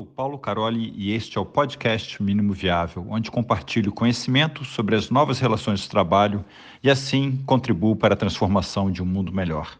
Sou Paulo Caroli e este é o podcast Mínimo Viável, onde compartilho conhecimento sobre as novas relações de trabalho e assim contribuo para a transformação de um mundo melhor.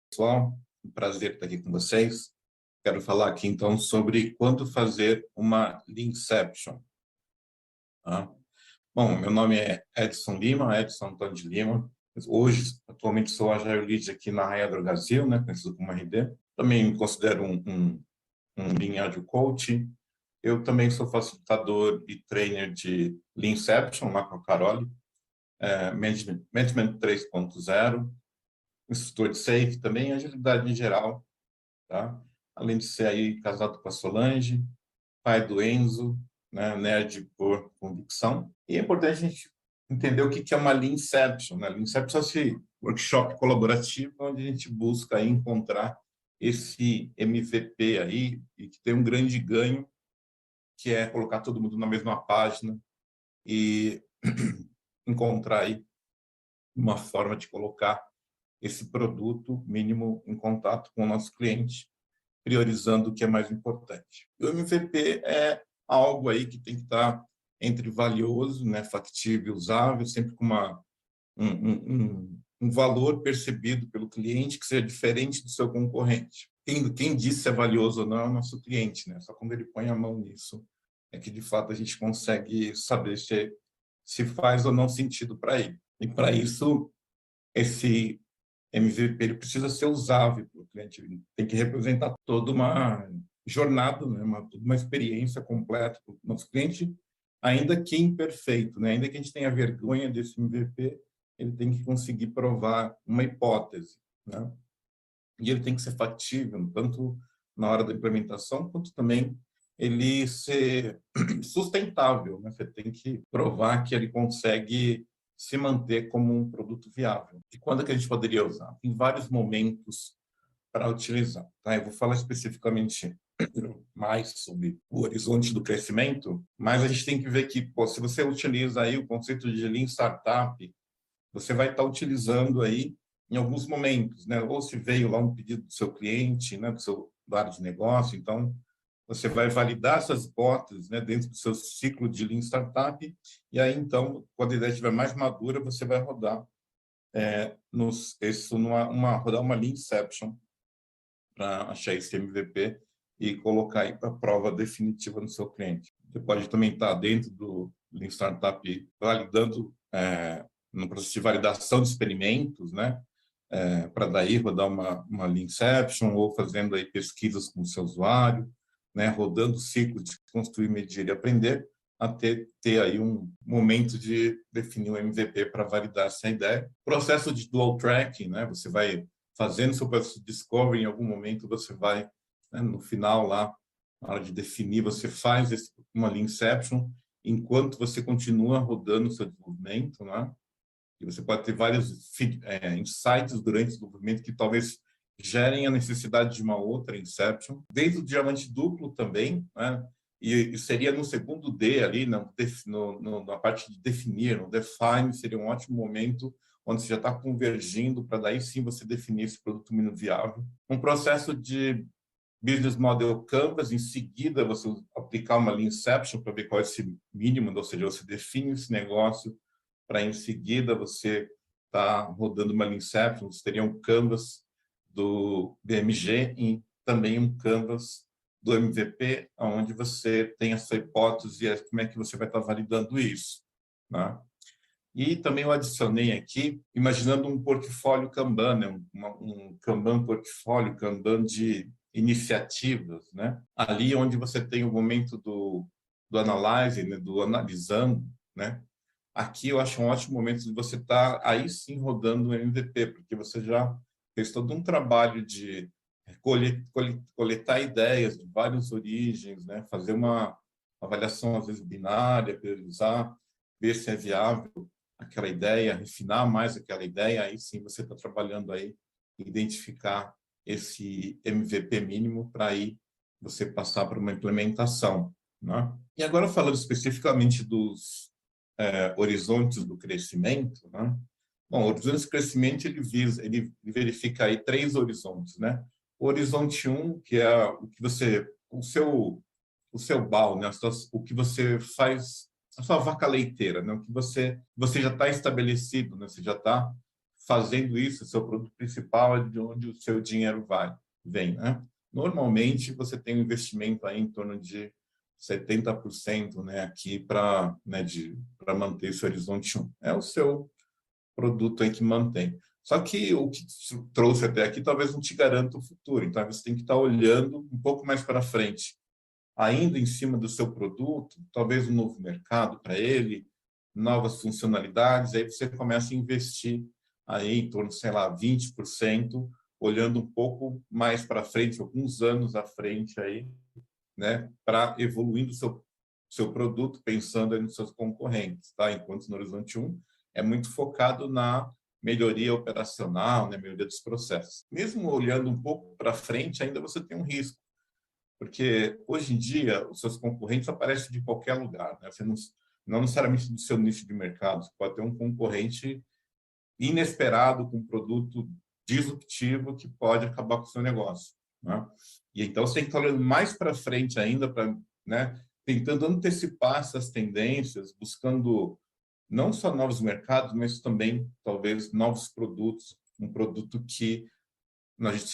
Pessoal, um prazer estar aqui com vocês. Quero falar aqui então sobre quando fazer uma Leanception. Bom, meu nome é Edson Lima, Edson Antônio de Lima. Hoje, atualmente, sou Agile Lead aqui na Raia Drogasil, conhecido como RD. Também me considero um Lean Agile Coach. Eu também sou facilitador e trainer de Leanception, lá com a Caroli, Management 3.0, instrutor de Safe, também agilidade em geral, tá? Além de ser aí casado com a Solange, pai do Enzo, nerd por convicção. E é importante a gente entender o que é uma Leanception. Leanception é esse workshop colaborativo onde a gente busca aí encontrar esse MVP aí e que tem um grande ganho, que é colocar todo mundo na mesma página e encontrar aí uma forma de colocar esse produto mínimo em contato com o nosso cliente, priorizando o que é mais importante. O MVP é algo aí que tem que estar entre valioso, factível, usável, sempre com um valor percebido pelo cliente que seja diferente do seu concorrente. Quem diz se é valioso ou não é o nosso cliente, Só quando ele põe a mão nisso é que, de fato, a gente consegue saber se faz ou não sentido para ele. E, para isso, esse MVP ele precisa ser usável para o cliente, ele tem que representar toda uma jornada, toda uma experiência completa para o nosso cliente, ainda que imperfeito, ainda que a gente tenha vergonha desse MVP, ele tem que conseguir provar uma hipótese, E ele tem que ser factível, tanto na hora da implementação, quanto também ele ser sustentável, Você tem que provar que ele consegue se manter como um produto viável. E quando é que a gente poderia usar? Tem vários momentos para utilizar. Eu vou falar especificamente mais sobre o horizonte do crescimento, mas a gente tem que ver que, se você utiliza aí o conceito de Lean Startup, você vai estar utilizando aí em alguns momentos, Ou se veio lá um pedido do seu cliente, do seu área de negócio, então você vai validar essas hipóteses, dentro do seu ciclo de Lean Startup, e aí, então, quando a ideia estiver mais madura, você vai rodar rodar uma Leanception para achar esse MVP e colocar aí para a prova definitiva no seu cliente. Você pode também estar dentro do Lean Startup validando no processo de validação de experimentos, para daí rodar uma Leanception ou fazendo aí pesquisas com o seu usuário, rodando o ciclo de construir, medir e aprender, até ter aí um momento de definir um MVP para validar essa ideia. Processo de dual tracking, Você vai fazendo seu processo de discovery, em algum momento você vai, no final lá, na hora de definir, você faz uma Leanception, enquanto você continua rodando o seu desenvolvimento, E você pode ter vários insights durante o desenvolvimento que talvez gerem a necessidade de uma outra Inception. Dentro do diamante duplo também, e seria no segundo D ali, na parte de definir, no define, seria um ótimo momento onde você já está convergindo para daí sim você definir esse produto mínimo viável. Um processo de Business Model Canvas, em seguida você aplicar uma Leanception para ver qual é esse mínimo, ou seja, você define esse negócio para em seguida você tá rodando uma Leanception, você teria um canvas do BMG e também um canvas do MVP, onde você tem a sua hipótese e como é que você vai estar validando isso, E também eu adicionei aqui, imaginando um portfólio Kanban, um Kanban portfólio, Kanban de iniciativas, Ali onde você tem o momento do analyzing, do analisando, Aqui eu acho um ótimo momento de você estar aí sim rodando o MVP, porque você já fez todo um trabalho de coletar ideias de várias origens, Fazer uma avaliação, às vezes, binária, priorizar, ver se é viável aquela ideia, refinar mais aquela ideia, aí sim você está trabalhando aí em identificar esse MVP mínimo para aí você passar para uma implementação, E agora, falando especificamente dos horizontes do crescimento, Bom, o horizonte de crescimento ele verifica aí 3 horizontes, né? O horizonte 1, que é o que você, o seu BAU, né? O que você faz, a sua vaca leiteira, né? O que você já está estabelecido, né? Você já está fazendo isso, o seu produto principal é de onde o seu dinheiro vem, né? Normalmente você tem um investimento aí em torno de 70%, né, aqui para, né, para manter esse horizonte 1. É o seu produto aí que mantém. Só que o que te trouxe até aqui talvez não te garanta o futuro. Então, você tem que estar olhando um pouco mais para frente, ainda em cima do seu produto, talvez um novo mercado para ele, novas funcionalidades. Aí você começa a investir aí em torno, sei lá, 20%, olhando um pouco mais para frente, alguns anos à frente aí, né, para evoluindo o seu produto, pensando aí nos seus concorrentes, tá? Enquanto no Horizonte 1 é muito focado na melhoria operacional, né, melhoria dos processos. Mesmo olhando um pouco para frente, ainda você tem um risco, porque hoje em dia os seus concorrentes aparecem de qualquer lugar, né? Você não necessariamente do seu nicho de mercado, você pode ter um concorrente inesperado com um produto disruptivo que pode acabar com o seu negócio, né? E então você tem que estar olhando mais para frente ainda, para, né, tentando antecipar essas tendências, buscando não só novos mercados, mas também talvez novos produtos, um produto que nós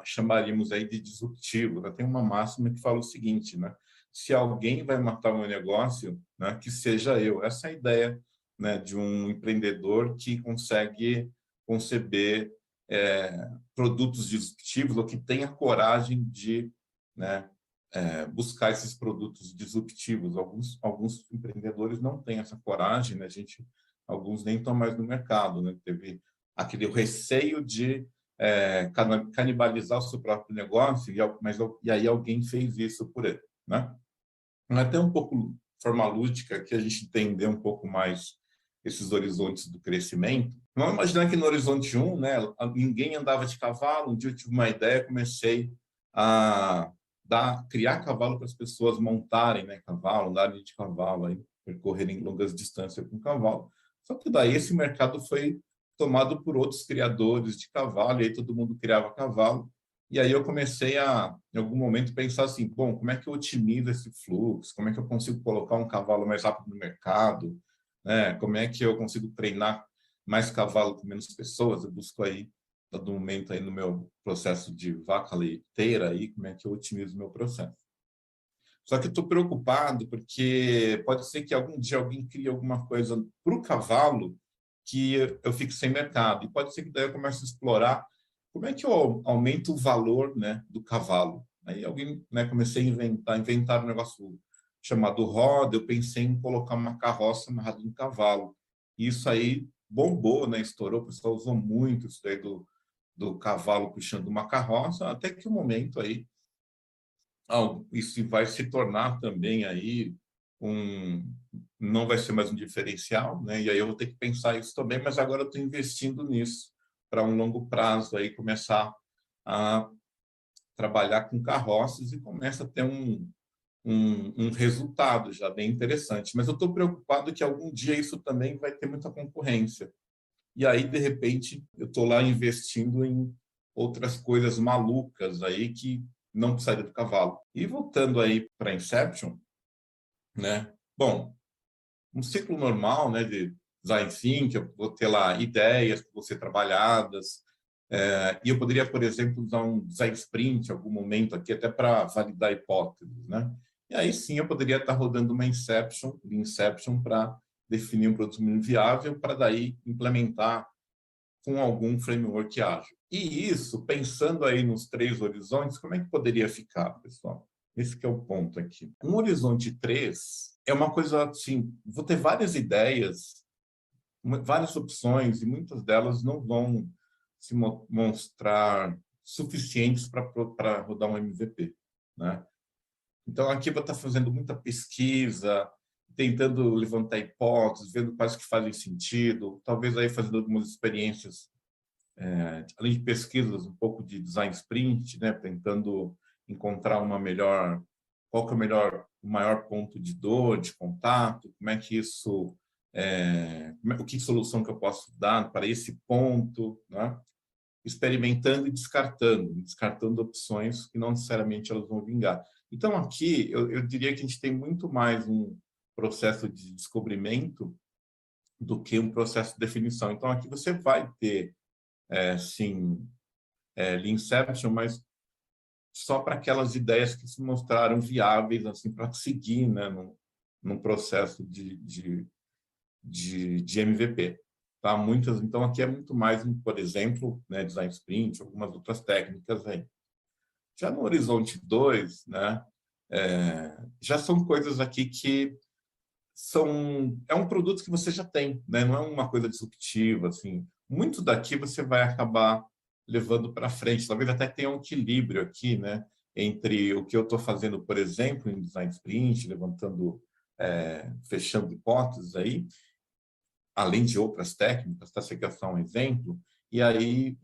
chamaríamos aí de disruptivo, né? Tem uma máxima que fala o seguinte, né? Se alguém vai matar o meu negócio, né, que seja eu. Essa é a ideia, né, de um empreendedor que consegue conceber produtos disruptivos ou que tenha coragem de, né, buscar esses produtos disruptivos. Alguns empreendedores não têm essa coragem, né? Alguns nem estão mais no mercado, né? Teve aquele receio de canibalizar o seu próprio negócio, e aí alguém fez isso por ele, né? Até um pouco forma lúdica que a gente entender um pouco mais esses horizontes do crescimento. Vamos imaginar que no horizonte 1, né, ninguém andava de cavalo. Um dia eu tive uma ideia, comecei a criar cavalo para as pessoas montarem, né, cavalo, andarem de cavalo, aí, percorrerem longas distâncias com cavalo. Só que daí esse mercado foi tomado por outros criadores de cavalo, e aí todo mundo criava cavalo. E aí eu comecei a, em algum momento, pensar assim, bom, como é que eu otimizo esse fluxo? Como é que eu consigo colocar um cavalo mais rápido no mercado? Né? Como é que eu consigo treinar mais cavalo com menos pessoas? Eu busco aí, todo momento aí no meu processo de vaca leiteira, aí, como é que eu otimizo o meu processo. Só que eu estou preocupado porque pode ser que algum dia alguém crie alguma coisa para o cavalo que eu fique sem mercado. E pode ser que daí eu comece a explorar como é que eu aumento o valor, né, do cavalo. Aí alguém, né, comecei a inventar um negócio chamado roda. Eu pensei em colocar uma carroça amarrada no cavalo. E isso aí bombou, né, estourou. O pessoal usou muito isso aí do cavalo puxando uma carroça, até que o momento aí isso vai se tornar também aí não vai ser mais um diferencial, né? E aí eu vou ter que pensar isso também, mas agora eu estou investindo nisso para um longo prazo aí começar a trabalhar com carroças e começa a ter um resultado já bem interessante. Mas eu estou preocupado que algum dia isso também vai ter muita concorrência. E aí, de repente, eu estou lá investindo em outras coisas malucas aí que não precisaria do cavalo. E voltando aí para Inception, né? Bom, um ciclo normal, né, de design thinking, eu vou ter lá ideias que vão ser trabalhadas, e eu poderia, por exemplo, usar um design sprint em algum momento aqui até para validar hipóteses, né? E aí sim eu poderia estar rodando uma Inception para definir um produto mínimo viável para daí implementar com algum framework ágil. E isso, pensando aí nos 3 horizontes, como é que poderia ficar, pessoal? Esse que é o ponto aqui. Um horizonte 3 é uma coisa assim, vou ter várias ideias, várias opções, e muitas delas não vão se mostrar suficientes para rodar um MVP, né? Então, aqui eu vou estar fazendo muita pesquisa, tentando levantar hipóteses, vendo quais que fazem sentido, talvez aí fazendo algumas experiências, além de pesquisas, um pouco de design sprint, né, tentando encontrar qual que é o maior ponto de dor, de contato, como é que isso o que solução que eu posso dar para esse ponto, né? Experimentando e descartando opções que não necessariamente elas vão vingar. Então, aqui, eu diria que a gente tem muito mais um processo de descobrimento do que um processo de definição. Então, aqui você vai ter, sim, Leanception, mas só para aquelas ideias que se mostraram viáveis assim, para seguir, né, num processo de MVP. Tá? Então, aqui é muito mais, por exemplo, né, design sprint, algumas outras técnicas aí. Já no Horizonte 2, né, já são coisas aqui que é um produto que você já tem, né? Não é uma coisa disruptiva, assim. Muito daqui você vai acabar levando para frente. Talvez até tenha um equilíbrio aqui, né? Entre o que eu estou fazendo, por exemplo, em design sprint, fechando hipóteses aí, além de outras técnicas, tá? Você quer só um exemplo, e aí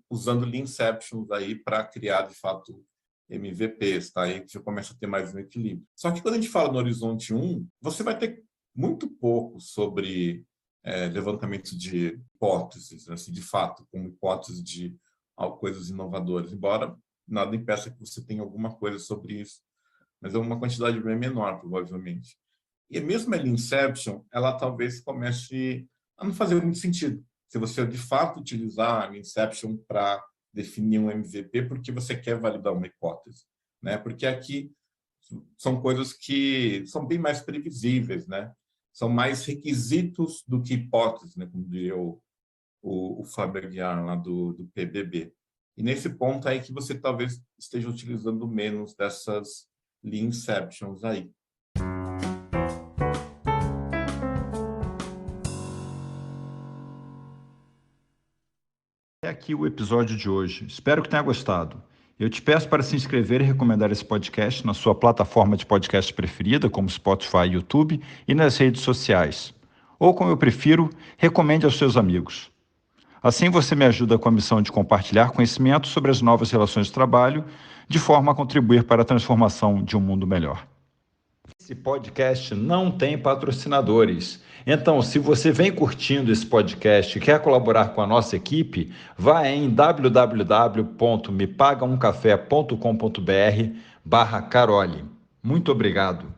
usando Leanceptions aí para criar, de fato, MVPs, tá? Aí você começa a ter mais um equilíbrio. Só que quando a gente fala no Horizonte 1, você vai ter muito pouco sobre levantamento de hipóteses, assim, de fato, como hipóteses de coisas inovadoras, embora nada impeça que você tenha alguma coisa sobre isso, mas é uma quantidade bem menor, provavelmente. E mesmo a Leanception, ela talvez comece a não fazer muito sentido. Se você, de fato, utilizar a Leanception para definir um MVP, porque você quer validar uma hipótese, né? Porque aqui são coisas que são bem mais previsíveis, né? São mais requisitos do que hipóteses, né? Como diria o Fábio Aguiar, lá do PBB. E nesse ponto aí que você talvez esteja utilizando menos dessas Leanceptions aí. É aqui o episódio de hoje. Espero que tenha gostado. Eu te peço para se inscrever e recomendar esse podcast na sua plataforma de podcast preferida, como Spotify, YouTube, e nas redes sociais. Ou, como eu prefiro, recomende aos seus amigos. Assim você me ajuda com a missão de compartilhar conhecimento sobre as novas relações de trabalho, de forma a contribuir para a transformação de um mundo melhor. Esse podcast não tem patrocinadores. Então, se você vem curtindo esse podcast e quer colaborar com a nossa equipe, vá em www.mepagaumcafé.com.br/Carole. Muito obrigado.